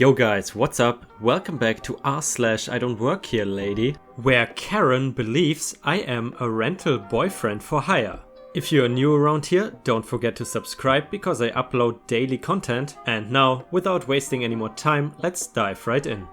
Yo guys, what's up? Welcome back to r/IDontWorkHereLady, where Karen believes I am a rental boyfriend for hire. If you are new around here, don't forget to subscribe because I upload daily content. And now, without wasting any more time, let's dive right in.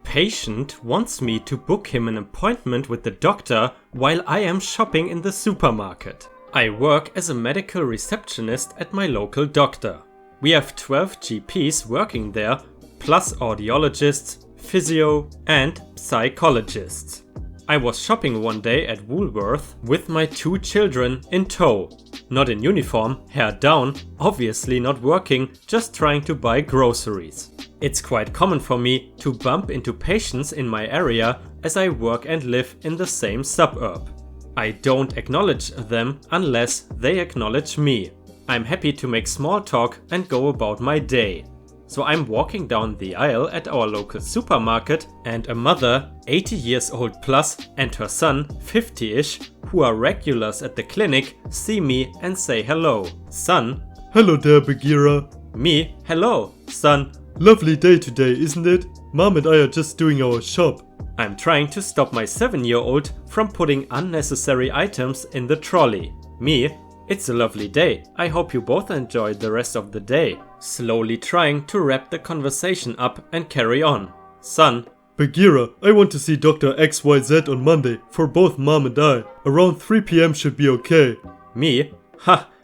Patient wants me to book him an appointment with the doctor while I am shopping in the supermarket. I work as a medical receptionist at my local doctor. We have 12 GPs working there, plus audiologists, physio and psychologists. I was shopping one day at Woolworth with my 2 children in tow. Not in uniform, hair down, obviously not working, just trying to buy groceries. It's quite common for me to bump into patients in my area as I work and live in the same suburb. I don't acknowledge them unless they acknowledge me. I'm happy to make small talk and go about my day. So I'm walking down the aisle at our local supermarket and a mother, 80 years old plus, and her son, 50-ish, who are regulars at the clinic, see me and say hello. Son: Hello there, Bagheera. Me: hello. Son: Lovely day today, isn't it? Mom and I are just doing our shop. I'm trying to stop my 7-year-old from putting unnecessary items in the trolley. Me: It's a lovely day. I hope you both enjoyed the rest of the day. Slowly trying to wrap the conversation up and carry on. Son: Bagheera, I want to see Dr. XYZ on Monday for both Mom and I. Around 3 PM should be okay. Me: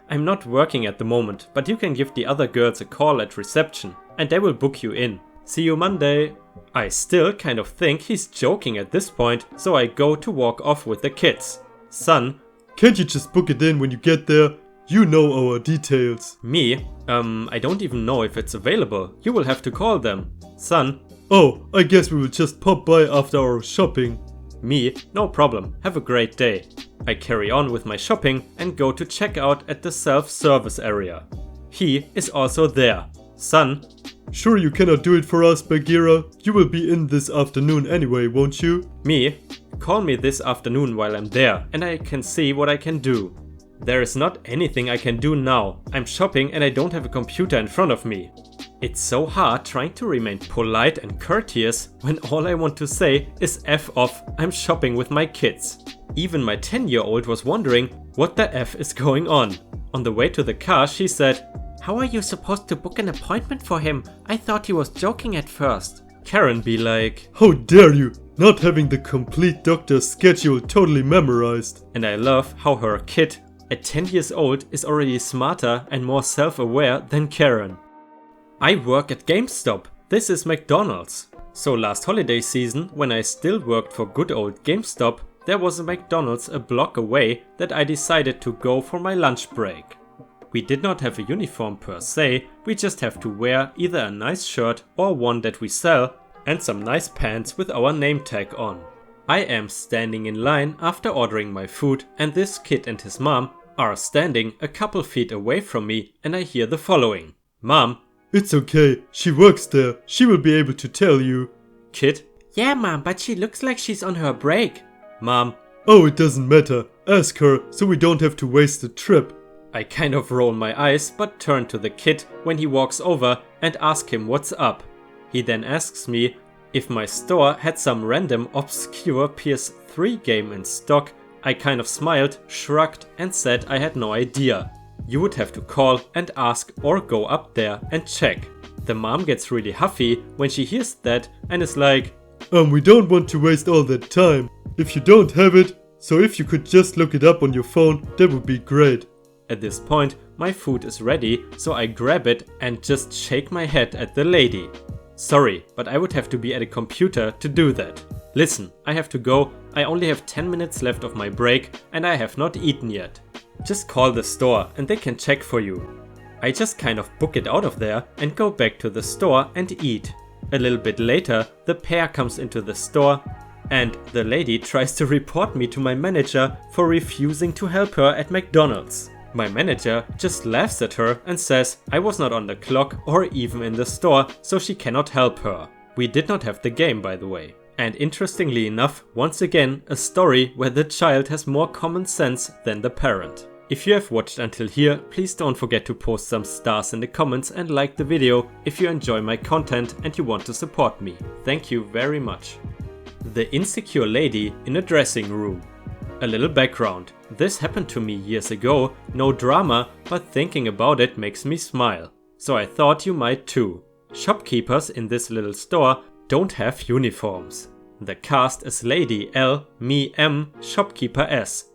I'm not working at the moment, but you can give the other girls a call at reception and they will book you in. See you Monday. I still kind of think he's joking at this point, so I go to walk off with the kids. Son: Can't you just book it in when you get there? You know our details. Me: I don't even know if it's available. You will have to call them. Son: Oh, I guess we will just pop by after our shopping. Me: No problem. Have a great day. I carry on with my shopping and go to check out at the self-service area. He is also there. Son: Sure you cannot do it for us, Bagheera? You will be in this afternoon anyway, won't you? Me: Call me this afternoon while I'm there and I can see what I can do. There is not anything I can do now. I'm shopping and I don't have a computer in front of me. It's so hard trying to remain polite and courteous when all I want to say is F off, I'm shopping with my kids. Even my 10-year-old was wondering what the F is going on. On the way to the car she said, "How are you supposed to book an appointment for him? I thought he was joking at first." Karen be like, How dare you, not having the complete doctor's schedule totally memorized. And I love how her kid, at 10 years old, is already smarter and more self-aware than Karen. I work at GameStop. This is McDonald's. So last holiday season, when I still worked for good old GameStop, there was a McDonald's a block away that I decided to go for my lunch break. We did not have a uniform per se, we just have to wear either a nice shirt or one that we sell and some nice pants with our name tag on. I am standing in line after ordering my food and this kid and his mom are standing a couple feet away from me and I hear the following. Mom: It's okay, she works there. She will be able to tell you. Kid: Yeah mom, but she looks like she's on her break. Mom: Oh, it doesn't matter. Ask her so we don't have to waste the trip. I kind of roll my eyes but turn to the kid when he walks over and ask him what's up. He then asks me if my store had some random obscure PS3 game in stock. I kind of smiled, shrugged and said I had no idea. You would have to call and ask or go up there and check. The mom gets really huffy when she hears that and is like, We don't want to waste all that time. If you don't have it, so if you could just look it up on your phone, that would be great. At this point, my food is ready, so I grab it and just shake my head at the lady. Sorry, but I would have to be at a computer to do that. Listen, I have to go. I only have 10 minutes left of my break and I have not eaten yet. Just call the store and they can check for you. I just kind of book it out of there and go back to the store and eat. A little bit later, the pair comes into the store and the lady tries to report me to my manager for refusing to help her at McDonald's. My manager just laughs at her and says I was not on the clock or even in the store, so she cannot help her. We did not have the game, by the way. And interestingly enough, once again, a story where the child has more common sense than the parent. If you have watched until here, please don't forget to post some stars in the comments and like the video if you enjoy my content and you want to support me. Thank you very much. The insecure lady in a dressing room. A little background. This happened to me years ago, no drama, but thinking about it makes me smile. So I thought you might too. Shopkeepers in this little store don't have uniforms. The cast is Lady L, me M, Shopkeeper S.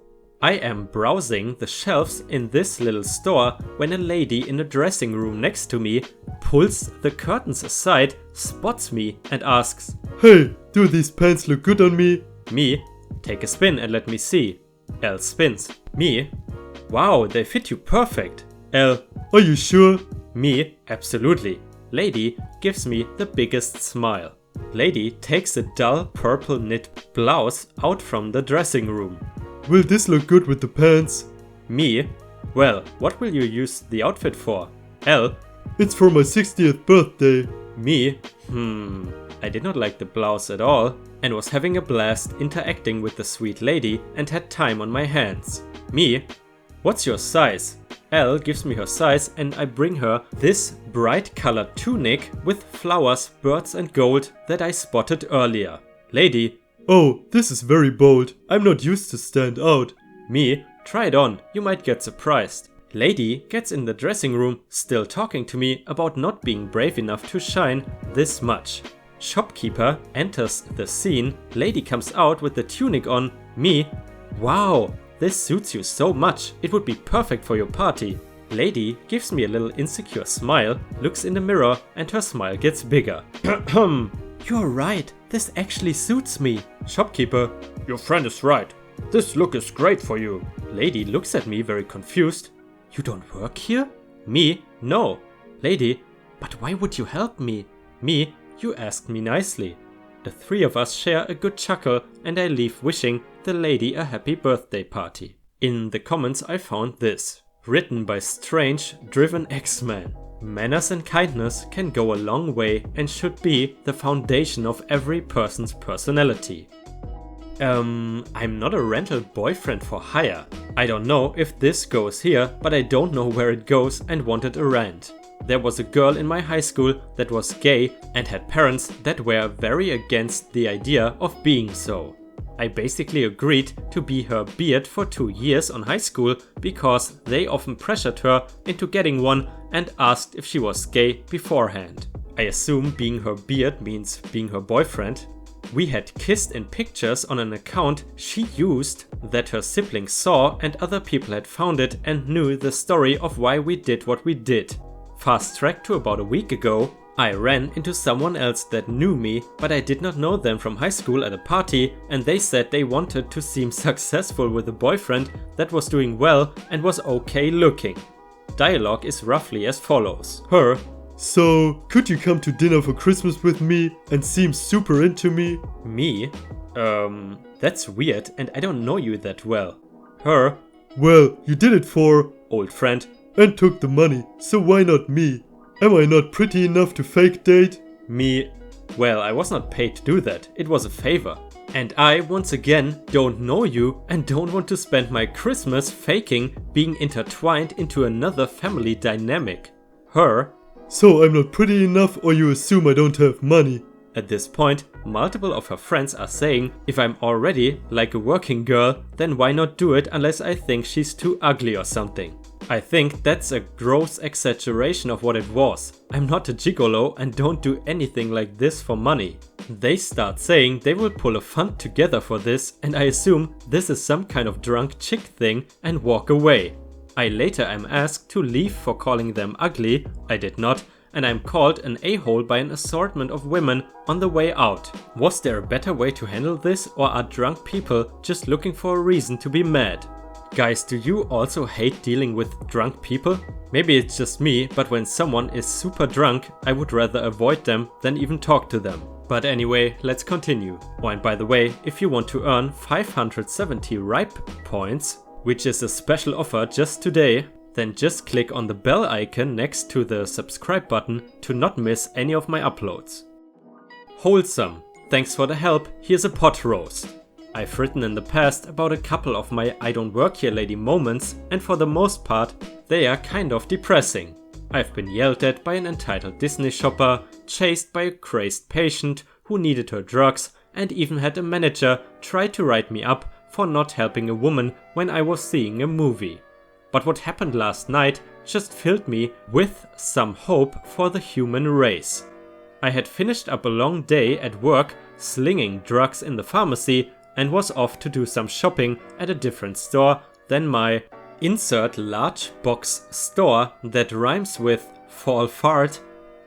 I am browsing the shelves in this little store when a lady in a dressing room next to me pulls the curtains aside, spots me and asks, "Hey, do these pants look good on me?" Me, "Take a spin and let me see." L spins. Me, "Wow, they fit you perfect." L, "Are you sure?" Me, "Absolutely." Lady gives me the biggest smile. Lady takes a dull purple knit blouse out from the dressing room. "Will this look good with the pants?" Me, "Well, what will you use the outfit for?" L, "It's for my 60th birthday." Me, I did not like the blouse at all and was having a blast interacting with the sweet lady and had time on my hands. Me, "What's your size?" L gives me her size and I bring her this bright colored tunic with flowers, birds and gold that I spotted earlier. Lady, "Oh, this is very bold. I'm not used to stand out." Me, "Try it on, you might get surprised." Lady gets in the dressing room, still talking to me about not being brave enough to shine this much. Shopkeeper enters the scene, lady comes out with the tunic on. Me, "Wow, this suits you so much, it would be perfect for your party." Lady gives me a little insecure smile, looks in the mirror and her smile gets bigger. "You're right, this actually suits me." Shopkeeper, "Your friend is right. This look is great for you." Lady looks at me very confused. "You don't work here?" Me, "No." Lady, "But why would you help me?" Me, "You asked me nicely." The three of us share a good chuckle and I leave wishing the lady a happy birthday party. In the comments I found this, written by Strange Driven X-Man. "Manners and kindness can go a long way and should be the foundation of every person's personality." I'm not a rental boyfriend for hire. I don't know if this goes here, but I don't know where it goes and wanted a rant. There was a girl in my high school that was gay and had parents that were very against the idea of being so. I basically agreed to be her beard for 2 years on high school because they often pressured her into getting one and asked if she was gay beforehand. I assume being her beard means being her boyfriend. We had kissed in pictures on an account she used that her siblings saw and other people had found it and knew the story of why we did what we did. Fast track to about a week ago, I ran into someone else that knew me, but I did not know them from high school at a party and they said they wanted to seem successful with a boyfriend that was doing well and was okay looking. Dialogue is roughly as follows. Her, "So, could you come to dinner for Christmas with me and seem super into me?" Me, that's weird and I don't know you that well. Her, "Well, you did it for..." old friend, "And took the money, so why not me? Am I not pretty enough to fake date?" Me, "Well, I was not paid to do that, it was a favor. And I, once again, don't know you and don't want to spend my Christmas faking being intertwined into another family dynamic." Her, "So I'm not pretty enough or you assume I don't have money?" At this point, multiple of her friends are saying if I'm already like a working girl, then why not do it unless I think she's too ugly or something. I think that's a gross exaggeration of what it was. I'm not a gigolo and don't do anything like this for money. They start saying they will pull a fund together for this and I assume this is some kind of drunk chick thing and walk away. I later am asked to leave for calling them ugly, I did not, and I'm called an a-hole by an assortment of women on the way out. Was there a better way to handle this or are drunk people just looking for a reason to be mad? Guys, do you also hate dealing with drunk people? Maybe it's just me, but when someone is super drunk, I would rather avoid them than even talk to them. But anyway, let's continue. Oh, and by the way, if you want to earn 570 ripe points, which is a special offer just today, then just click on the bell icon next to the subscribe button to not miss any of my uploads. Wholesome. Thanks for the help, here's a pot roast. I've written in the past about a couple of my I don't work here lady moments, and for the most part, they are kind of depressing. I've been yelled at by an entitled Disney shopper, chased by a crazed patient who needed her drugs, and even had a manager try to write me up for not helping a woman when I was seeing a movie. But what happened last night just filled me with some hope for the human race. I had finished up a long day at work slinging drugs in the pharmacy and was off to do some shopping at a different store than my insert large box store that rhymes with fall fart.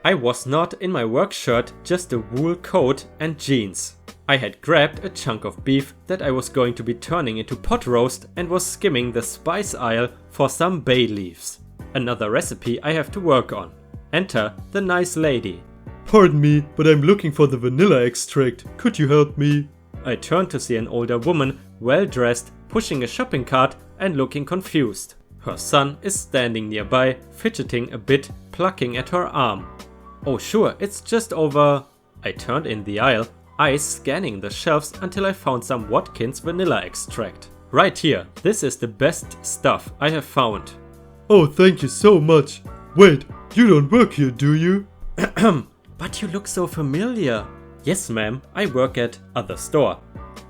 I was not in my work shirt, just a wool coat and jeans. I had grabbed a chunk of beef that I was going to be turning into pot roast and was skimming the spice aisle for some bay leaves. Another recipe I have to work on. Enter the nice lady. Pardon me, but I'm looking for the vanilla extract. Could you help me? I turned to see an older woman, well dressed, pushing a shopping cart and looking confused. Her son is standing nearby, fidgeting a bit, plucking at her arm. Oh sure, it's just over. I turned in the aisle, eyes scanning the shelves until I found some Watkins vanilla extract. Right here, this is the best stuff I have found. Oh, thank you so much. Wait, you don't work here, do you? But you look so familiar. Yes, ma'am, I work at other store.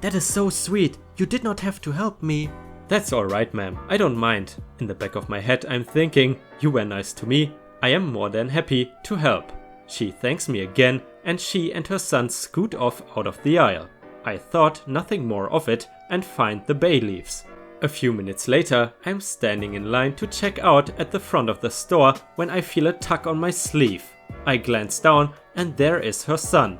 That is so sweet. You did not have to help me. That's alright, ma'am. I don't mind. In the back of my head, I'm thinking, you were nice to me. I am more than happy to help. She thanks me again, and she and her son scoot off out of the aisle. I thought nothing more of it and find the bay leaves. A few minutes later, I'm standing in line to check out at the front of the store when I feel a tug on my sleeve. I glance down and there is her son.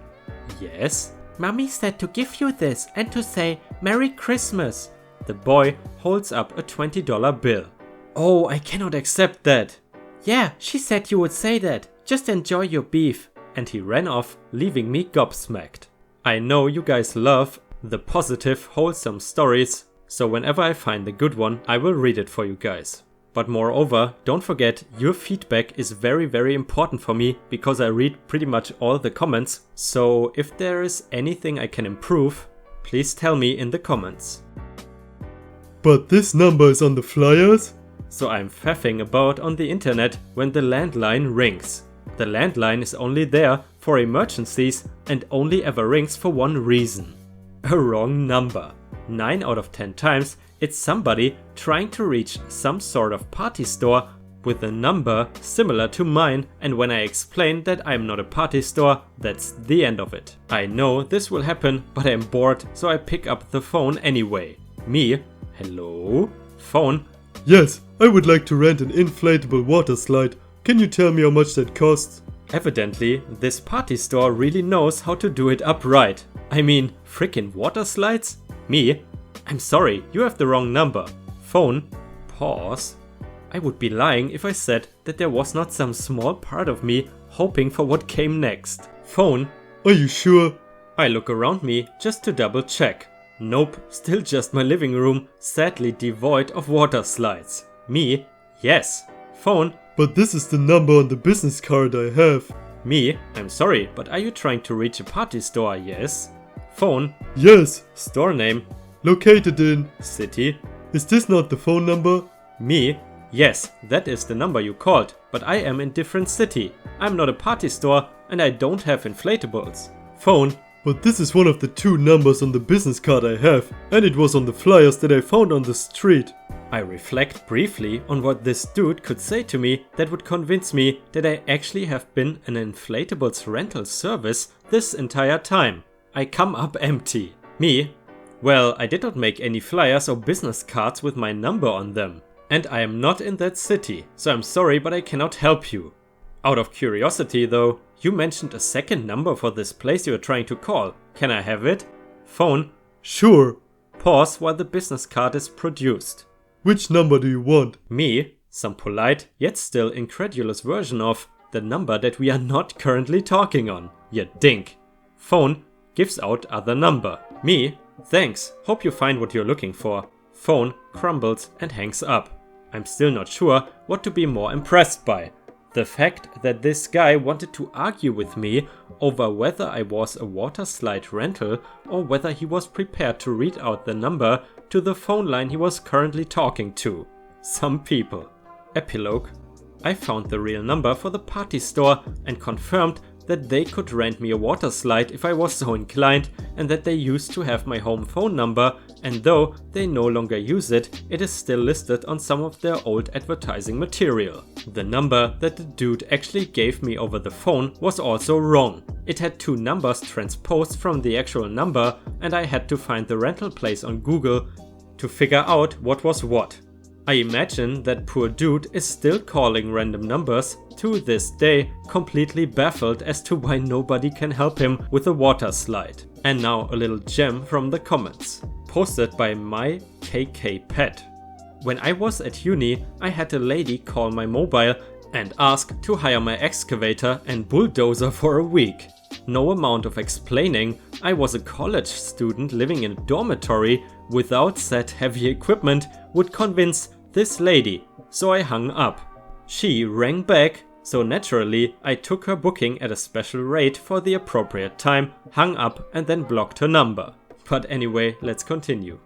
Yes? Mummy said to give you this and to say Merry Christmas. The boy holds up a $20 bill. Oh, I cannot accept that. Yeah, she said you would say that. Just enjoy your beef. And he ran off, leaving me gobsmacked. I know you guys love the positive, wholesome stories, so whenever I find a good one, I will read it for you guys. But moreover, don't forget, your feedback is very important for me because I read pretty much all the comments, so if there is anything I can improve, please tell me in the comments. But this number is on the flyers? So I'm faffing about on the internet when the landline rings. The landline is only there for emergencies and only ever rings for one reason. A wrong number. 9 out of 10 times it's somebody trying to reach some sort of party store with a number similar to mine, and when I explain that I'm not a party store, that's the end of it. I know this will happen, but I'm bored, so I pick up the phone anyway. Me? Hello? Phone? Yes, I would like to rent an inflatable water slide. Can you tell me how much that costs? Evidently, this party store really knows how to do it up right. I mean, frickin' water slides? Me? I'm sorry, you have the wrong number. Phone? Pause. I would be lying if I said that there was not some small part of me hoping for what came next. Phone? Are you sure? I look around me just to double check. Nope, still just my living room, sadly devoid of water slides. Me? Yes. Phone? But this is the number on the business card I have. Me? I'm sorry, but are you trying to reach a party store, yes? Phone? Yes. Store name? Located in City? Is this not the phone number? Me? Yes, that is the number you called, but I am in different city. I'm not a party store and I don't have inflatables. Phone? But this is one of the 2 numbers on the business card I have, and it was on the flyers that I found on the street. I reflect briefly on what this dude could say to me that would convince me that I actually have been an inflatables rental service this entire time. I come up empty. Me? Well, I did not make any flyers or business cards with my number on them. And I am not in that city, so I'm sorry but I cannot help you. Out of curiosity though, you mentioned a second number for this place you are trying to call. Can I have it? Phone? Sure. Pause while the business card is produced. Which number do you want? Me? Some polite, yet still incredulous version of the number that we are not currently talking on. You dink. Phone gives out other number. Me? Thanks, hope you find what you're looking for. Phone crumbles and hangs up. I'm still not sure what to be more impressed by. The fact that this guy wanted to argue with me over whether I was a water slide rental or whether he was prepared to read out the number to the phone line he was currently talking to. Some people. Epilogue. I found the real number for the party store and confirmed that they could rent me a water slide if I was so inclined, and that they used to have my home phone number, and though they no longer use it, it is still listed on some of their old advertising material. The number that the dude actually gave me over the phone was also wrong. It had 2 numbers transposed from the actual number, and I had to find the rental place on Google to figure out what was what. I imagine that poor dude is still calling random numbers to this day, completely baffled as to why nobody can help him with a water slide. And now a little gem from the comments, posted by my KK Pet. When I was at uni, I had a lady call my mobile and ask to hire my excavator and bulldozer for a week. No amount of explaining, I was a college student living in a dormitory without said heavy equipment, would convince this lady, so I hung up. She rang back, so naturally I took her booking at a special rate for the appropriate time, hung up and then blocked her number. But anyway, let's continue.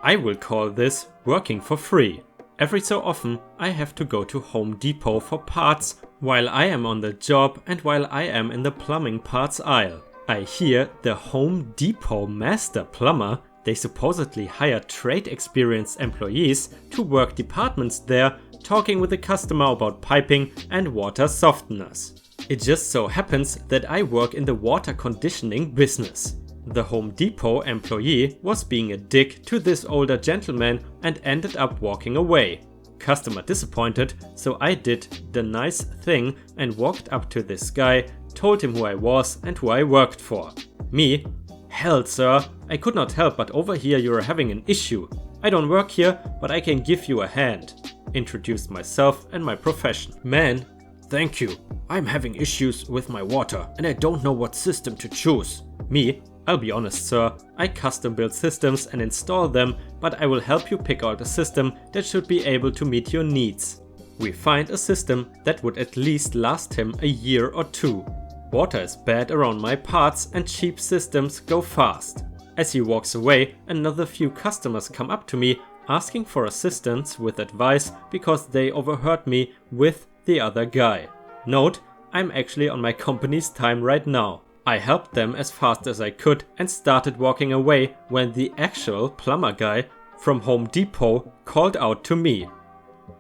I will call this working for free. Every so often I have to go to Home Depot for parts while I am on the job and while I am in the plumbing parts aisle. I hear the Home Depot master plumber. They supposedly hire trade experienced employees to work departments there, talking with the customer about piping and water softeners. It just so happens that I work in the water conditioning business. The Home Depot employee was being a dick to this older gentleman and ended up walking away. Customer disappointed, so I did the nice thing and walked up to this guy, told him who I was and who I worked for. Me: "Hell, sir, I could not help but overhear you are having an issue. I don't work here, but I can give you a hand." Introduced myself and my profession. Man: "Thank you. I'm having issues with my water and I don't know what system to choose." Me: "I'll be honest, sir, I custom build systems and install them, but I will help you pick out a system that should be able to meet your needs." We find a system that would at least last him a year or 2. Water is bad around my parts and cheap systems go fast. As he walks away, another few customers come up to me asking for assistance with advice because they overheard me with the other guy. Note, I'm actually on my company's time right now. I helped them as fast as I could and started walking away when the actual plumber guy from Home Depot called out to me.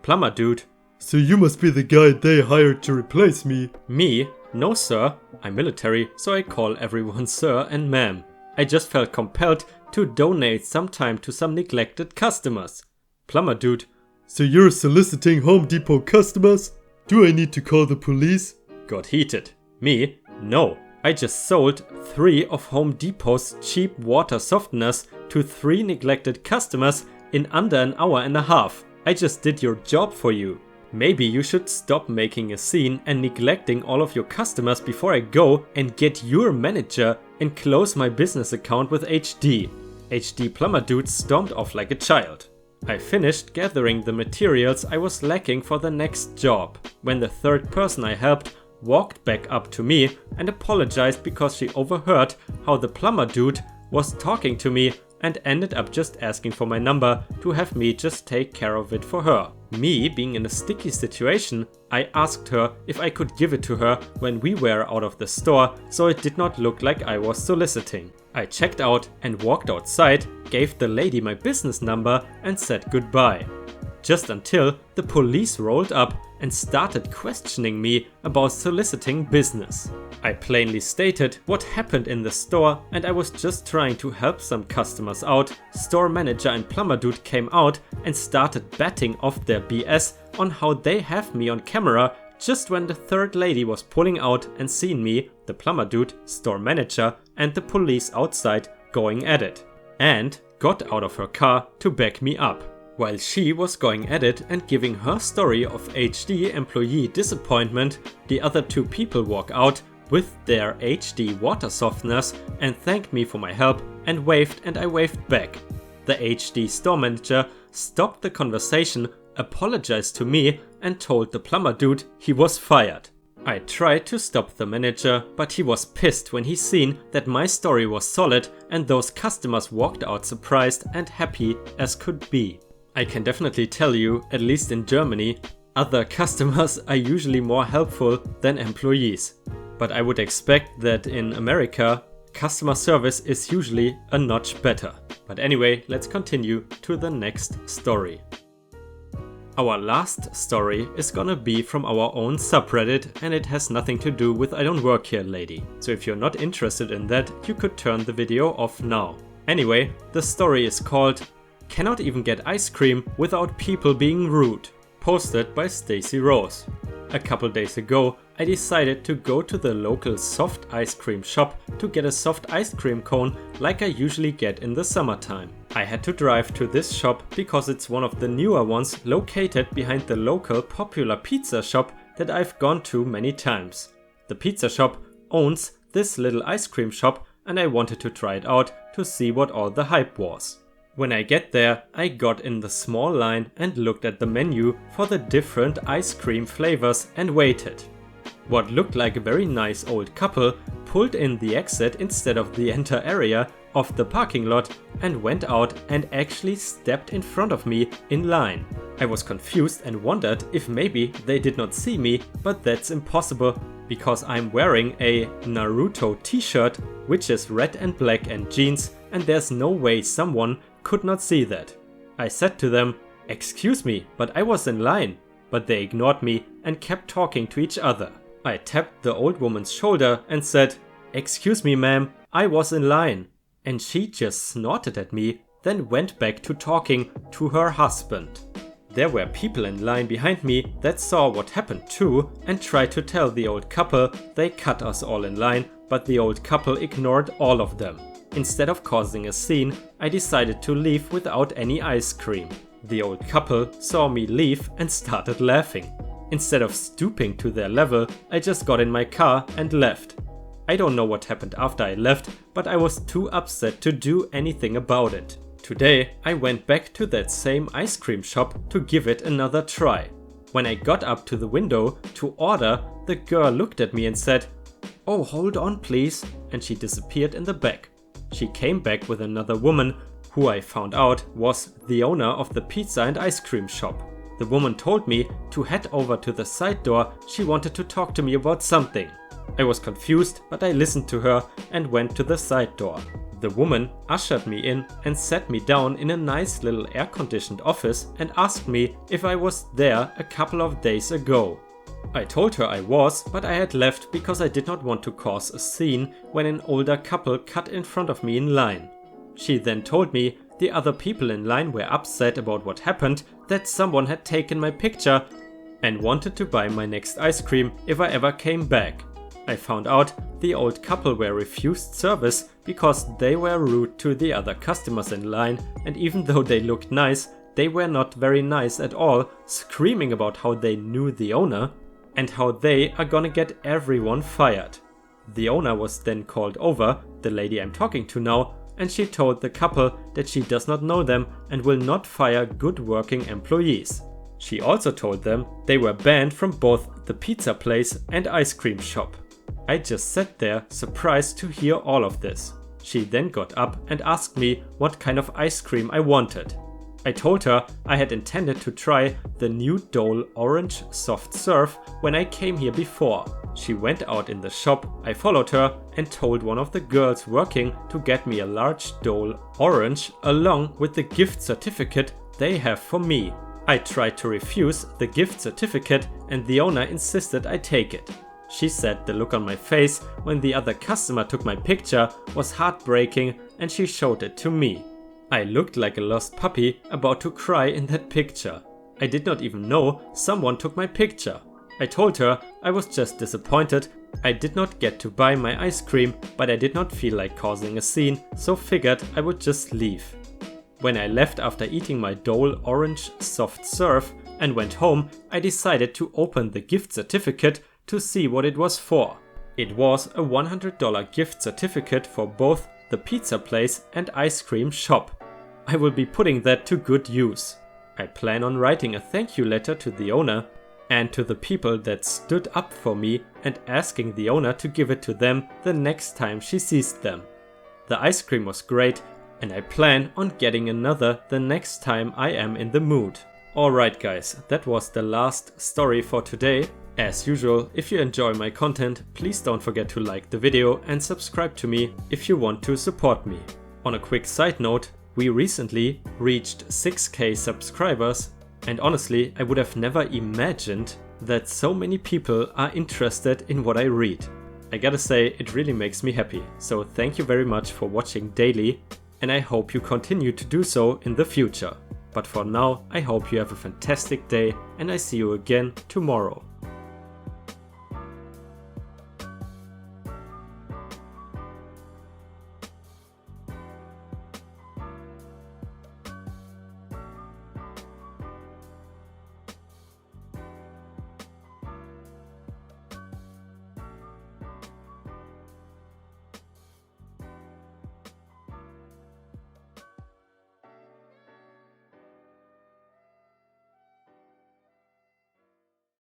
Plumber dude: "So you must be the guy they hired to replace me." Me: "No sir, I'm military, so I call everyone sir and ma'am. I just felt compelled to donate some time to some neglected customers." Plumber dude: "So you're soliciting Home Depot customers? Do I need to call the police?" Got heated. Me: "No, I just sold 3 of Home Depot's cheap water softeners to 3 neglected customers in under an hour and a half. I just did your job for you. Maybe you should stop making a scene and neglecting all of your customers before I go and get your manager and close my business account with HD." HD plumber dude stormed off like a child. I finished gathering the materials I was lacking for the next job when the third person I helped walked back up to me and apologized because she overheard how the plumber dude was talking to me and ended up just asking for my number to have me just take care of it for her. Me being in a sticky situation, I asked her if I could give it to her when we were out of the store so it did not look like I was soliciting. I checked out and walked outside, gave the lady my business number and said goodbye. Just until the police rolled up and started questioning me about soliciting business. I plainly stated what happened in the store and I was just trying to help some customers out. Store manager and plumber dude came out and started batting off their BS on how they have me on camera just when the third lady was pulling out and seen me, the plumber dude, store manager and the police outside going at it. And got out of her car to back me up. While she was going at it and giving her story of HD employee disappointment, the other 2 people walk out with their HD water softeners and thanked me for my help and I waved back. The HD store manager stopped the conversation, apologized to me and told the plumber dude he was fired. I tried to stop the manager, but he was pissed when he seen that my story was solid and those customers walked out surprised and happy as could be. I can definitely tell you, at least in Germany, other customers are usually more helpful than employees. But I would expect that in America, customer service is usually a notch better. But anyway, let's continue to the next story. Our last story is gonna be from our own subreddit, and it has nothing to do with IDontWorkHereLady. So if you're not interested in that, you could turn the video off now. Anyway, the story is called "Cannot Even Get Ice Cream Without People Being Rude," posted by Stacy Rose. A couple days ago, I decided to go to the local soft ice cream shop to get a soft ice cream cone like I usually get in the summertime. I had to drive to this shop because it's one of the newer ones located behind the local popular pizza shop that I've gone to many times. The pizza shop owns this little ice cream shop and I wanted to try it out to see what all the hype was. When I get there, I got in the small line and looked at the menu for the different ice cream flavors and waited. What looked like a very nice old couple pulled in the exit instead of the enter area of the parking lot and went out and actually stepped in front of me in line. I was confused and wondered if maybe they did not see me, but that's impossible because I'm wearing a Naruto t-shirt which is red and black and jeans, and there's no way someone could not see that. I said to them, "Excuse me, but I was in line," but they ignored me and kept talking to each other. I tapped the old woman's shoulder and said, "Excuse me ma'am, I was in line," and she just snorted at me, then went back to talking to her husband. There were people in line behind me that saw what happened too and tried to tell the old couple they cut us all in line, but the old couple ignored all of them. Instead of causing a scene, I decided to leave without any ice cream. The old couple saw me leave and started laughing. Instead of stooping to their level, I just got in my car and left. I don't know what happened after I left, but I was too upset to do anything about it. Today, I went back to that same ice cream shop to give it another try. When I got up to the window to order, the girl looked at me and said, "Oh, hold on please," and she disappeared in the back. She came back with another woman, who I found out was the owner of the pizza and ice cream shop. The woman told me to head over to the side door, she wanted to talk to me about something. I was confused, but I listened to her and went to the side door. The woman ushered me in and sat me down in a nice little air-conditioned office and asked me if I was there a couple of days ago. I told her I was, but I had left because I did not want to cause a scene when an older couple cut in front of me in line. She then told me the other people in line were upset about what happened, that someone had taken my picture and wanted to buy my next ice cream if I ever came back. I found out the old couple were refused service because they were rude to the other customers in line, and even though they looked nice, they were not very nice at all, screaming about how they knew the owner and how they are gonna get everyone fired. The owner was then called over, the lady I'm talking to now, and she told the couple that she does not know them and will not fire good working employees. She also told them they were banned from both the pizza place and ice cream shop. I just sat there surprised to hear all of this. She then got up and asked me what kind of ice cream I wanted. I told her I had intended to try the new Dole Orange Soft Serve when I came here before. She went out in the shop, I followed her and told one of the girls working to get me a large Dole Orange along with the gift certificate they have for me. I tried to refuse the gift certificate and the owner insisted I take it. She said the look on my face when the other customer took my picture was heartbreaking and she showed it to me. I looked like a lost puppy about to cry in that picture. I did not even know someone took my picture. I told her I was just disappointed. I did not get to buy my ice cream, but I did not feel like causing a scene, so figured I would just leave. When I left after eating my Dole Orange Soft Serve and went home, I decided to open the gift certificate to see what it was for. It was a $100 gift certificate for both the pizza place and ice cream shop. I will be putting that to good use. I plan on writing a thank you letter to the owner. and to the people that stood up for me and asking the owner to give it to them the next time she sees them. The ice cream was great, and I plan on getting another the next time I am in the mood. Alright guys, that was the last story for today. As usual, if you enjoy my content, please don't forget to like the video and subscribe to me if you want to support me. On a quick side note, we recently reached 6k subscribers, and honestly, I would have never imagined that so many people are interested in what I read. I gotta say, it really makes me happy, so thank you very much for watching daily, and I hope you continue to do so in the future. But for now, I hope you have a fantastic day, and I see you again tomorrow.